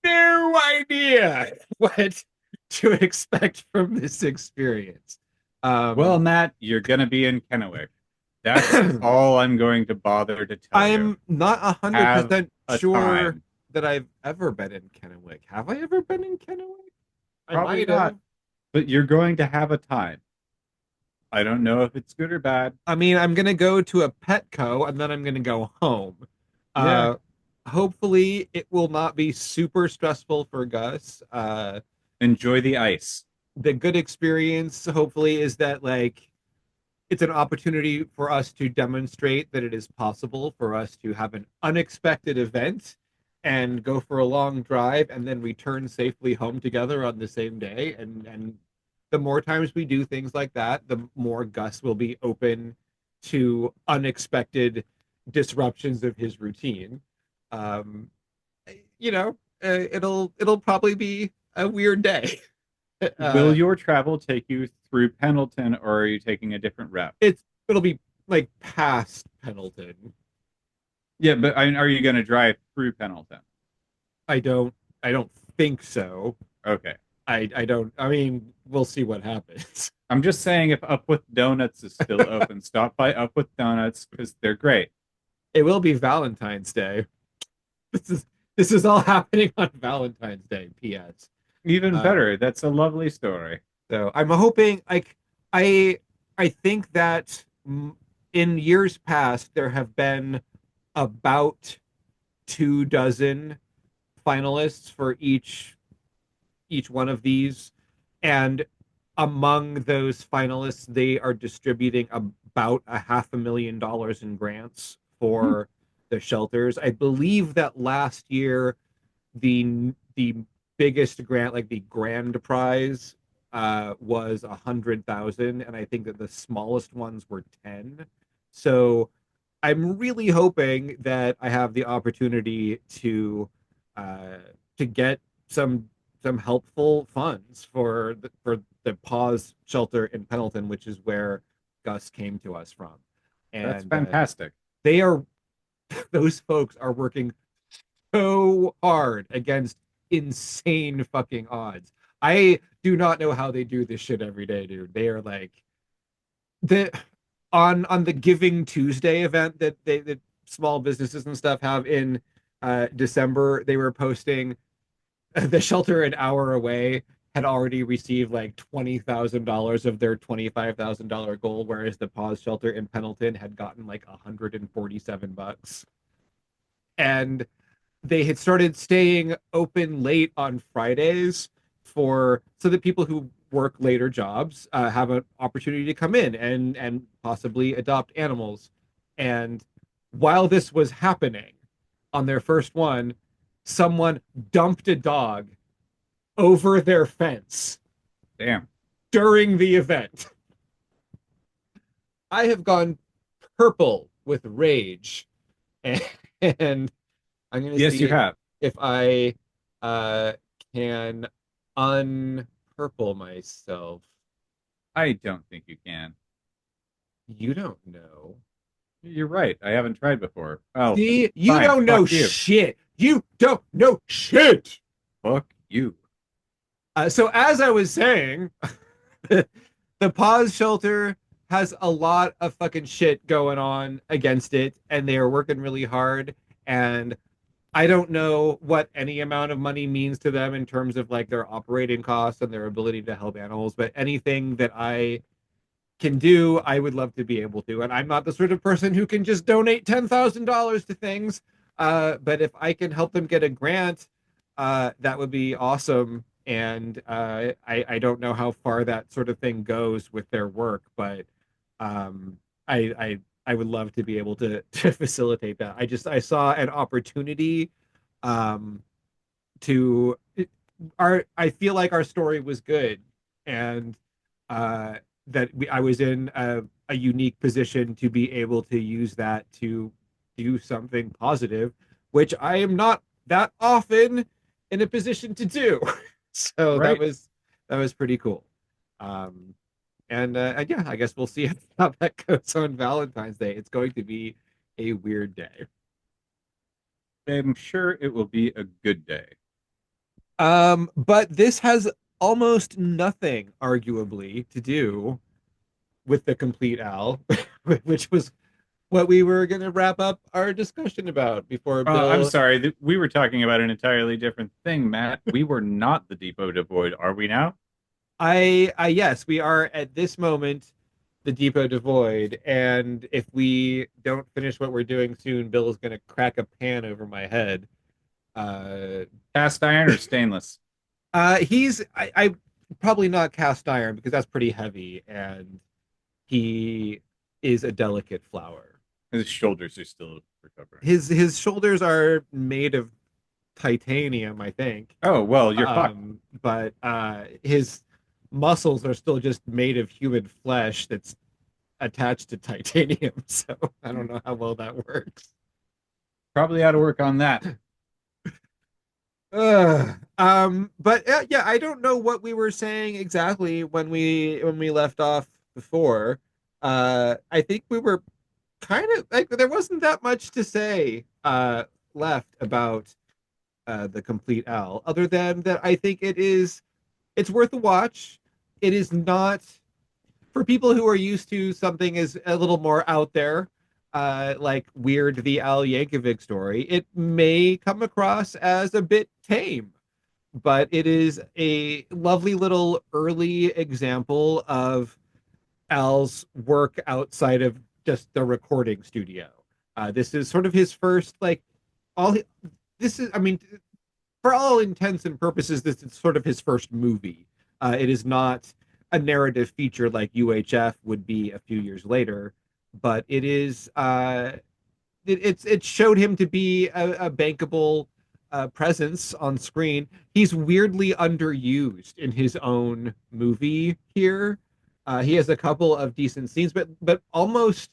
no idea what to expect from this experience. Well, Matt, you're going to be in Kennewick. That's all I'm going to bother to tell you. I'm not 100% Have a sure time. that I've ever been in Kennewick. Have I ever been in Kennewick? I Probably might not. have. But you're going to have a time. I don't know if it's good or bad. I mean, I'm going to go to a Petco and then I'm going to go home. Yeah. Hopefully it will not be super stressful for Gus. Enjoy the ice. The good experience, hopefully, is that like it's an opportunity for us to demonstrate that it is possible for us to have an unexpected event and go for a long drive and then return safely home together on the same day. And the more times we do things like that, the more Gus will be open to unexpected disruptions of his routine. It'll probably be a weird day. Will your travel take you through Pendleton, or are you taking a different route? It'll be like past Pendleton. Yeah, but are you going to drive through Pendleton? I don't think so. Okay. I don't. I mean, we'll see what happens. I'm just saying, if Up With Donuts is still open, stop by Up With Donuts because they're great. It will be Valentine's Day. This is all happening on Valentine's Day. P.S. Even better. That's a lovely story. So I'm hoping, like, I think that in years past there have been about 24 finalists for each one of these, and among those finalists, they are distributing about $500,000 in grants for the shelters. I believe that last year the biggest grant, like the grand prize, was 100,000, and I think that the smallest ones were 10. So I'm really hoping that I have the opportunity to get some helpful funds for the pause shelter in Pendleton, which is where Gus came to us from. And that's fantastic. Those folks are working so hard against insane fucking odds. I do not know how they do this shit every day, dude. They are like on the Giving Tuesday event that small businesses and stuff have in December. They were posting the shelter an hour away had already received like $20,000 of their $25,000 goal, whereas the pause shelter in Pendleton had gotten like $147. And they had started staying open late on Fridays so that people who work later jobs have an opportunity to come in and possibly adopt animals. And while this was happening on their first one, someone dumped a dog over their fence Damn. during the event. I have gone purple with rage, and, I'm going to Yes, see you have. if I can unpurple myself. I don't think you can. You don't know. You're right. I haven't tried before. Oh, See, you fine. don't know Fuck you. shit. You don't know shit. Fuck you. So as I was saying, the pause shelter has a lot of fucking shit going on against it, and they are working really hard. And I don't know what any amount of money means to them in terms of like their operating costs and their ability to help animals, but anything that I can do, I would love to be able to. And I'm not the sort of person who can just donate $10,000 to things. But if I can help them get a grant, that would be awesome. And I don't know how far that sort of thing goes with their work, but I would love to be able to facilitate that. I saw an opportunity to I feel like our story was good, and I was in a unique position to be able to use that to do something positive, which I am not that often in a position to do. So Right. that was pretty cool. And yeah, I guess we'll see how that goes on Valentine's Day. It's going to be a weird day. I'm sure it will be a good day. But this has almost nothing, arguably, to do with the Compleat Al, which was what we were going to wrap up our discussion about before Bill. I'm sorry. We were talking about an entirely different thing, Matt. We were not the Depot Devoid, are we now? Yes, we are at this moment the Depot Devoid, and if we don't finish what we're doing soon, Bill is going to crack a pan over my head. Cast iron or stainless? I probably not cast iron because that's pretty heavy, and he is a delicate flower. His shoulders are still recovering. His shoulders are made of titanium, I think. Oh well, you're fucked. But his muscles are still just made of human flesh that's attached to titanium. So I don't know how well that works. Probably ought to work on that. But yeah, I don't know what we were saying exactly when we left off before. I think we were kind of like there wasn't that much to say left about the Compleat Al, other than that I think it's worth a watch. It is not for people who are used to something is a little more out there, like Weird the Al Yankovic Story. It may come across as a bit tame, but it is a lovely little early example of Al's work outside of just the recording studio. This is sort of his first, like, this is, I mean, for all intents and purposes, this is sort of his first movie. It is not a narrative feature like UHF would be a few years later, but it is, it showed him to be a bankable presence on screen. He's weirdly underused in his own movie here. He has a couple of decent scenes, but almost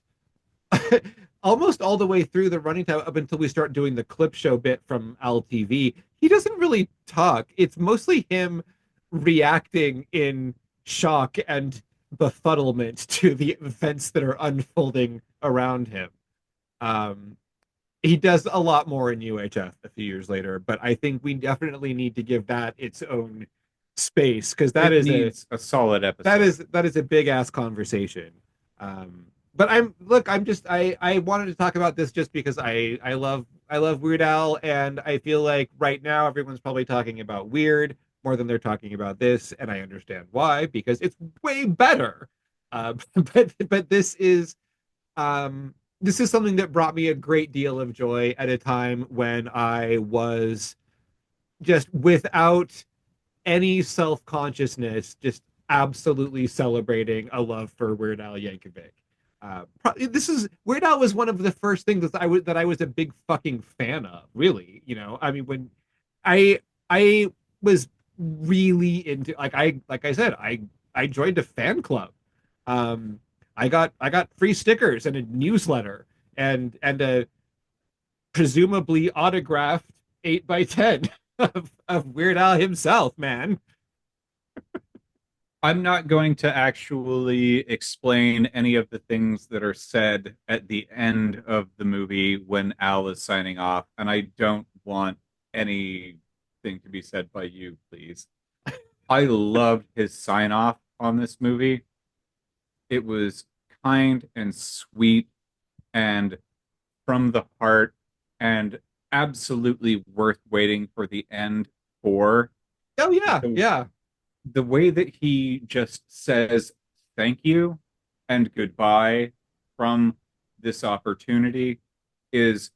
almost all the way through the running time up until we start doing the clip show bit from Al TV, he doesn't really talk. It's mostly him reacting in shock and befuddlement to the events that are unfolding around him. He does a lot more in UHF a few years later, but I think we definitely need to give that its own space because that is a solid episode. That is a big ass conversation. But I wanted to talk about this just because I love Weird Al, and I feel like right now everyone's probably talking about Weird more than they're talking about this, and I understand why, because it's way better. But this is something that brought me a great deal of joy at a time when I was just without any self-consciousness, just absolutely celebrating a love for Weird Al Yankovic. This is Weird Al was one of the first things that I was a big fucking fan of. Really, I mean, when I was really into, like I said, I joined a fan club. Um, I got free stickers and a newsletter and a presumably autographed 8x10 of Weird Al himself, man. I'm not going to actually explain any of the things that are said at the end of the movie when Al is signing off, and I don't want anything to be said by you, please. I loved his sign off on this movie. It was kind and sweet and from the heart and absolutely worth waiting for the end for. Oh yeah, The, yeah. the way that he just says thank you and goodbye from this opportunity is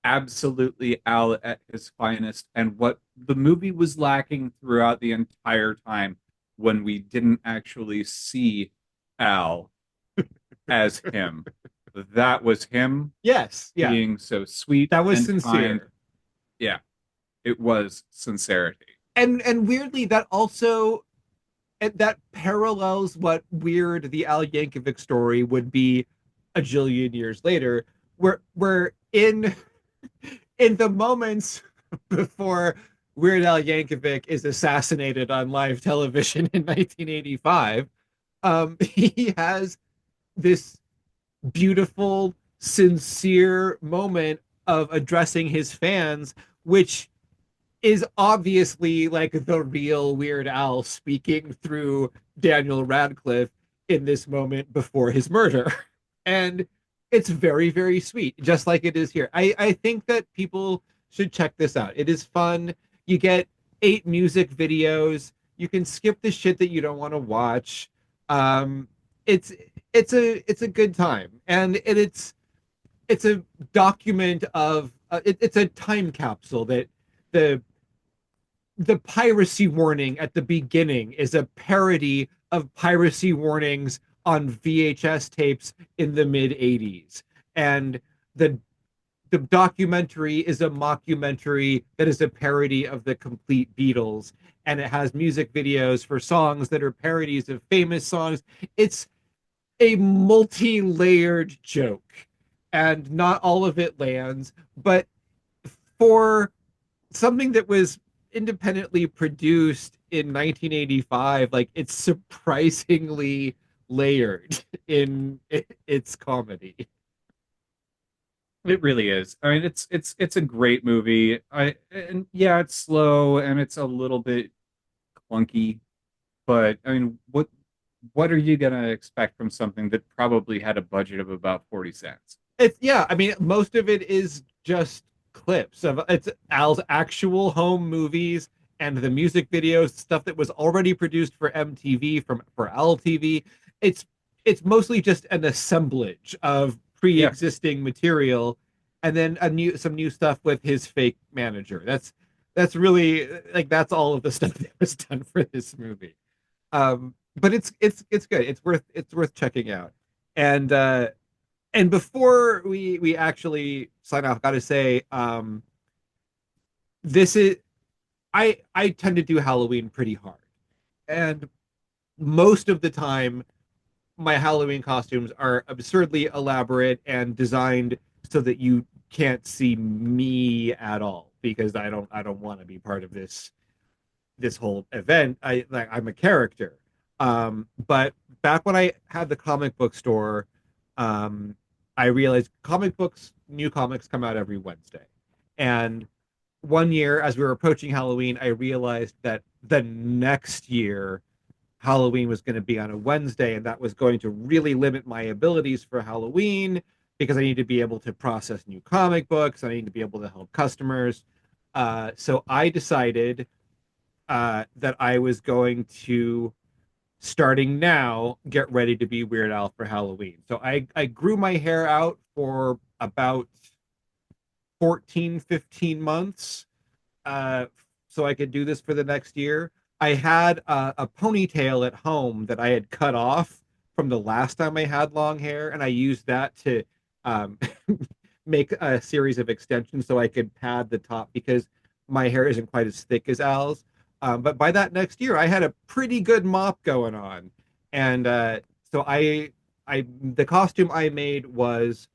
absolutely Al at his finest, and what the movie was lacking throughout the entire time when we didn't actually see Al as him. That was him Yes, yeah. being so sweet That was and sincere. kind. Yeah, it was sincerity. And weirdly, that parallels what Weird the Al Yankovic story would be a jillion years later, where in the moments before Weird Al Yankovic is assassinated on live television in 1985, he has this beautiful, sincere moment of addressing his fans, which is obviously like the real Weird Al speaking through Daniel Radcliffe in this moment before his murder. And it's very, very sweet, just like it is here. I think that people should check this out. It is fun. You get 8 music videos. You can skip the shit that you don't want to watch. Um, it's it's a good time, and it's a document of it's a time capsule that the the piracy warning at the beginning is a parody of piracy warnings on VHS tapes in the mid 80s. And the the documentary is a mockumentary that is a parody of the Complete Beatles, and it has music videos for songs that are parodies of famous songs. It's a multi-layered joke, and not all of it lands, but for something that was independently produced in 1985, like it's surprisingly layered in its comedy. It really is. I mean, it's a great movie. And yeah, it's slow and it's a little bit clunky, but I mean, what are you gonna expect from something that probably had a budget of about 40 cents? It's yeah, I mean, most of it is just clips of it's Al's actual home movies and the music videos, stuff that was already produced for MTV from for Al TV. It's it's mostly just an assemblage of Yeah, pre-existing material and then a new some new stuff with his fake manager. That's really like that's all of the stuff that was done for this movie. But it's good. It's worth checking out. And and before we actually sign off, gotta say, this is I tend to do Halloween pretty hard, and most of the time, my Halloween costumes are absurdly elaborate and designed so that you can't see me at all because I don't want to be part of this whole event. I'm a character. But back when I had the comic book store, I realized new comics come out every Wednesday. And one year, as we were approaching Halloween, I realized that the next year, Halloween was going to be on a Wednesday, and that was going to really limit my abilities for Halloween because I need to be able to process new comic books. I need to be able to help customers. So I decided that I was going to starting now, get ready to be Weird Al for Halloween. So I grew my hair out for about 14, 15 months so I could do this for the next year. I had a ponytail at home that I had cut off from the last time I had long hair, and I used that to um, make a series of extensions so I could pad the top because my hair isn't quite as thick as Al's. But by that next year, I had a pretty good mop going on, and so the costume I made was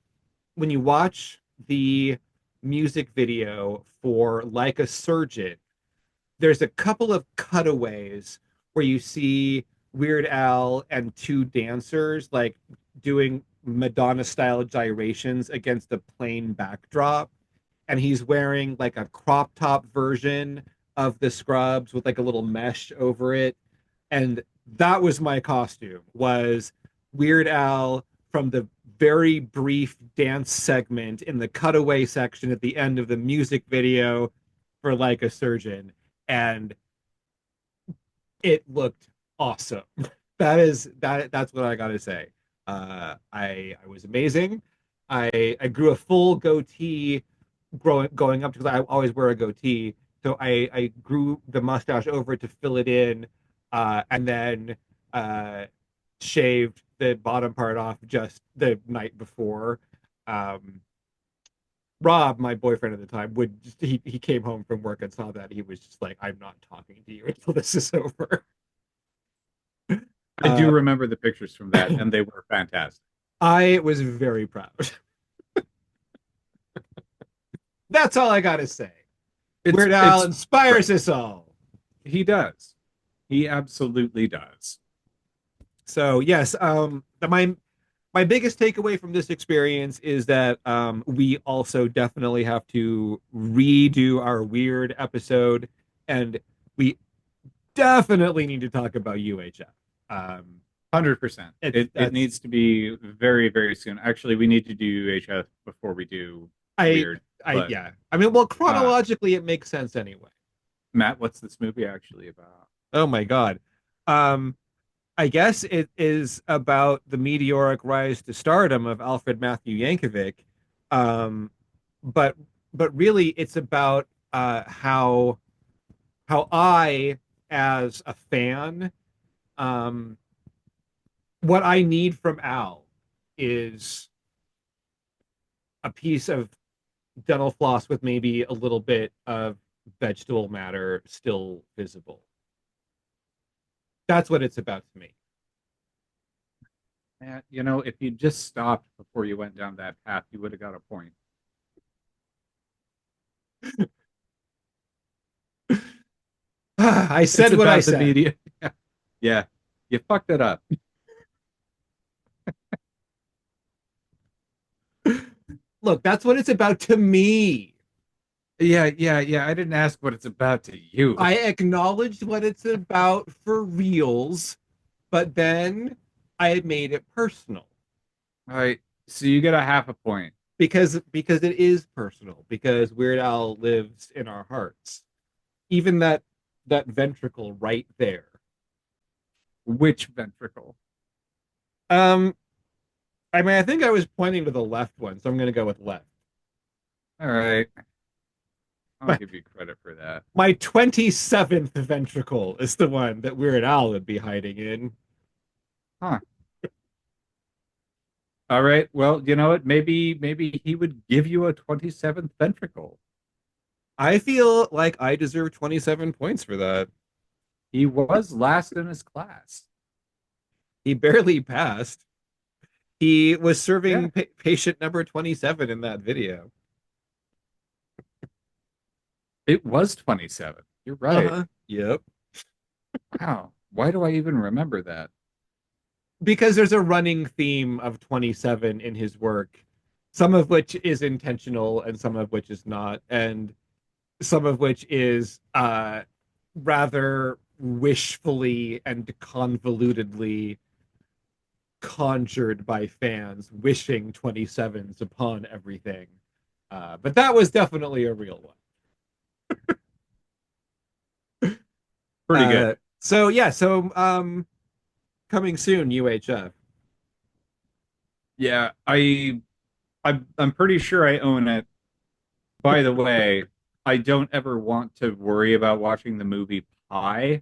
when you watch the music video for Like a Surgeon, there's a couple of cutaways where you see Weird Al and two dancers like doing Madonna style gyrations against a plain backdrop. And he's wearing like a crop top version of the scrubs with like a little mesh over it. And that was my costume, was Weird Al from the very brief dance segment in the cutaway section at the end of the music video for Like a Surgeon. And it looked awesome. That's what I gotta say. I was amazing. I grew a full goatee going up because I always wear a goatee. So I grew the mustache over to fill it in, and then shaved the bottom part off just the night before. Rob, my boyfriend at the time, he came home from work and saw that. He was just like, "I'm not talking to you until this is over." I do remember the pictures from that, and they were fantastic. I was very proud. That's all I gotta say. Weird Al inspires us all. He does. He absolutely does. So yes, my biggest takeaway from this experience is that we also definitely have to redo our weird episode, and we definitely need to talk about UHF. 100%. It needs to be very, very soon. Actually, we need to do UHF before we do weird. Yeah. I mean, well, chronologically, it makes sense anyway. Matt, what's this movie actually about? Oh my God. I guess it is about the meteoric rise to stardom of Alfred Matthew Yankovic. But really it's about how I, as a fan, what I need from Al is a piece of dental floss with maybe a little bit of vegetable matter still visible. That's what it's about to me. Matt, you know, if you just stopped before you went down that path, you would have got a point. I said what I said. Media. Yeah, you fucked it up. Look, that's what it's about to me. Yeah. I didn't ask what it's about to you. I acknowledged what it's about for reals, but then I made it personal. All right, so you get a half a point because it is personal. Because Weird Al lives in our hearts. Even that ventricle right there. Which ventricle? I mean, I think I was pointing to the left one, so I'm going to go with left. All right. I'll give you credit for that. My 27th ventricle is the one that Weird Al would be hiding in. Huh. All right. Well, you know what? Maybe he would give you a 27th ventricle. I feel like I deserve 27 points for that. He was last in his class. He barely passed. He was serving patient number 27 in that video. It was 27. You're right. Yep. Wow. Why do I even remember that? Because there's a running theme of 27 in his work, some of which is intentional and some of which is not, and some of which is rather wishfully and convolutedly conjured by fans wishing 27s upon everything. But that was definitely a real one. Pretty good. So coming soon, UHF. Yeah, I'm pretty sure I own it. By the way, I don't ever want to worry about watching the movie Pi